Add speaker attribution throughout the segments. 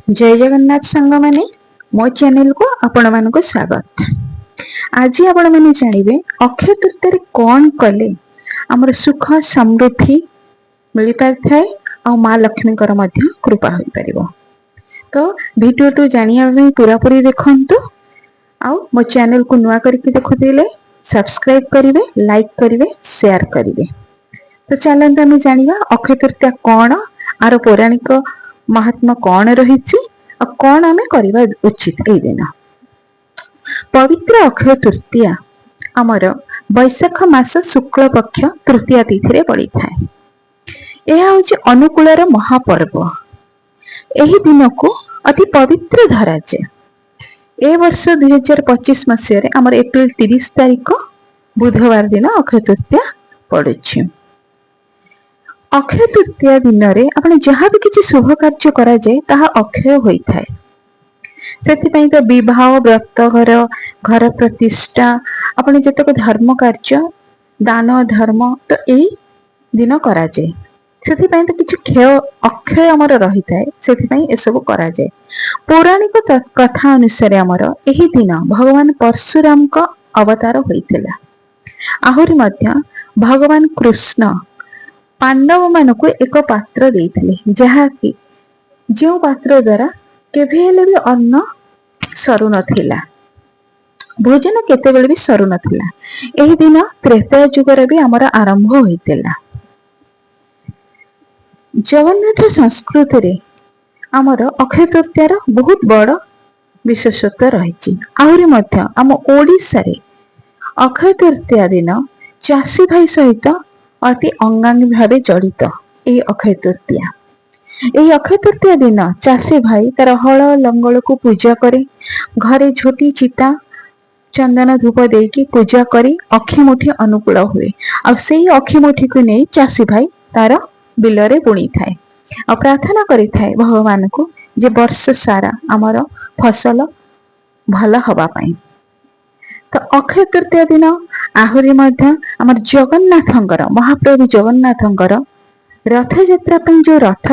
Speaker 1: जय जगन्नाथ सांग माने मो चैनल को आपण मानको स्वागत। आज आपण माने जानिबे अक्षय तृतीया रे कोन कले हमर सुख समृद्धि मिली पार थाए आ मां लक्ष्मी कर मध्य कृपा होई परिबो। तो वीडियो टू जानिया में पूरा पूरी देखंतु आ मो चैनल को नुआ करके देखुतिले सब्सक्राइब करिवे, लाइक करिवे, शेयर करिवे। तो चलंतु हम जानिबा अक्षय तृतीया कोन आरो पौराणिक महात्मा कौन रही कौन आम करवा उचित। ए दिन पवित्र अक्षय तृतीया आमर वैशाख मास शुक्ल पक्ष तृतीया तिथि पड़ी था। यह हूँ अनुकूलर महापर्व। यही दिन को अति पवित्र धराए। ए वर्ष 2025 मसीह आमर एप्रिल 30 तारिख बुधवार दिन अक्षय तृतीया पड़ुछि। अक्षय तृतीया दिन रे आपण जहाँ भी किसी शुभ कार्य करा जाए ताहा अक्षय होता है। से तो विवाह व्रत घर प्रतिष्ठा आपण जतक धर्म कार्य दान धर्म तो यही दिन करा जाए। से तो किसी क्षय अक्षय आमर रही है से सब करा जाए। पौराणिक कथा अनुसार आमर यही दिन भगवान परशुराम का अवतार होइतिला। आहुरी मध्य भगवान कृष्ण पांडव मान को एक पात्र देइथिले जहा कि जो पात्र द्वारा केभेले भी अन्न सरू नथिला, भोजन केतेबेले भी सरू नथिला। एही दिन त्रेता युगर भी आमर आरंभ होइतिला। जगन्नाथ संस्कृति रे आमर अक्षय तृतीयार बहुत बड़ विशेषत्व रही। आहुरी मध्य आम ओडिशा रे अक्षय तृतीया दिन चाषी भाई सहित अति अंगांगी भाव जड़ित। यह अक्षय तृतीया यही अक्षय तृतीया दिन चाषी भाई तार हल लंगल को पूजा करे, घरे झोटी चिता चंदन धूप देकी पूजा करी अक्षी मुठी अनुकूल हुए। आ से अक्षी मुठी को नहीं चाषी भाई तार बिलरे बुणी थाए और प्रार्थना करी थाए भगवान को जे वर्ष सारा आमर फसल भल हवा पाई। तो अक्षय तृतीया दिन आहुरी मध्य आमर जगन्नाथंकर महाप्रभु जगन्नाथंकर रथ यात्रा जो रथ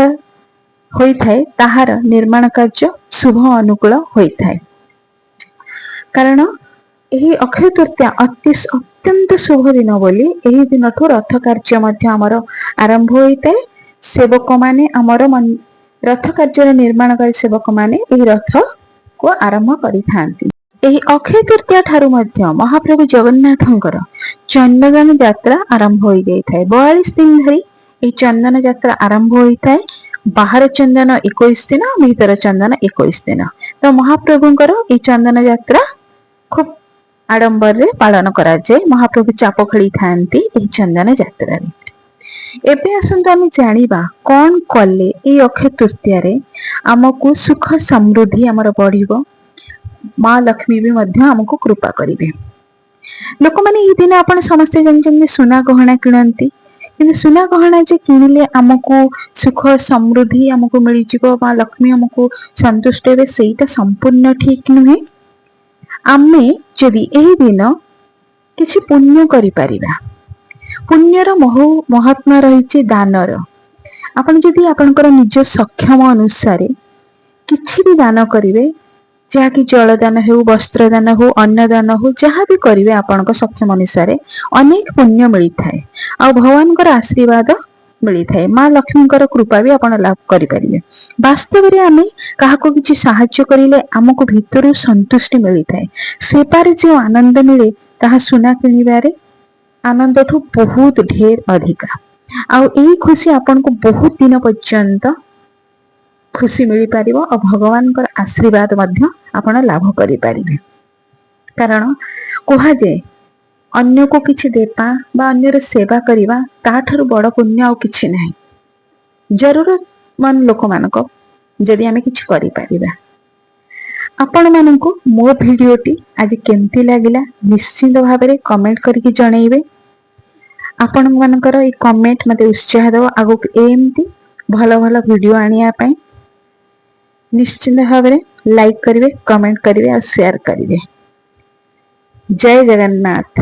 Speaker 1: होता है ताहार निर्माण कार्य शुभ अनुकूल होता है। कारण यही अक्षय तृतीया अत्यंत शुभ दिन बोली यही दिन ठू रथ कार्य मध्य आमर आरंभ होता है। सेवक माने आमर रथ कार्य निर्माणकारी सेवक माने यही रथ को आरंभ करिथांती। यही अक्षय तृतीया ठारू मध्य महाप्रभु जगन्नाथंकर चंदन यात्रा आरंभ हो जाए। 42 दिन धरी यह चंदन यात्रा आरंभ होता है। बाहर चंदन 21 दिन, भीतर चंदन 21 दिन। तो महाप्रभुंकर ये चंदन यात्रा खूब आडंबर रे पालन करा जाए। महाप्रभु चाप खेली थांती यही चंदन यात्रा रे। एबे आसंतु आम जानिबा कौन कले ये अक्षय तृतीया रे आमको सुख समृद्धि आमर बढ़िबो, मां लक्ष्मी भी मध्य हमको कृपा करिवे। लोक माने ई दिन आपण समस्त जानछन सुना गहना किणंती, किंतु सुना गहना जे किणिले आमको सुख समृद्धि आमको मिल जिवो, मां लक्ष्मी हमको संतुष्ट हेबे, सेईटा संपूर्ण ठीक नुहे। आमे जदि एही दिन किछि पुण्य करि परिबा, पुण्यर महात्मा रहिछि दानर। आपण जदि आपनकर निज सक्षम अनुसार किछि भी दान करिवे, जहा कि जलदान हो, वस्त्रदान हो, अन्नदान हो, जहाँ भी करेंगे आपण सक्षम अनुसार अनेक पुण्य मिली थाए आ भगवान आशीर्वाद मिली थाए। मां लक्ष्मी कृपा भी आपण लाभ करें। वास्तव में आम क्या किसी साहाय्य करें आमको भितर संतुष्टि मिली थाए। सेवार जो आनंद मिले ताहा सुना किणवारे आनंद ठू बहुत ढेर अधिका। आई खुशी आपण को बहुत दिन पर्यंत खुशी मिल पार और भगवान आशीर्वाद आपण लाभ करि पारिबे। कारण कहा जाए अन्य को किछि देवा बा अन्यर सेवा करिबा ताठारु बड़ पुण्य आ किछि नाही। जरूरतमंद लोक मानक जदि आमे किछि करि पारिबा। आपण मानकु मो भिडियोटी आज केमती लागिला निश्चित भाव में कमेंट करके जणैबे। आपण मानकर ए कमेंट मते उत्साह देव आगु एमती भल भल वीडियो आनिया पई। निश्चित भाव में लाइक करेंगे, कमेंट करेंगे और शेयर करेंगे। जय जगन्नाथ।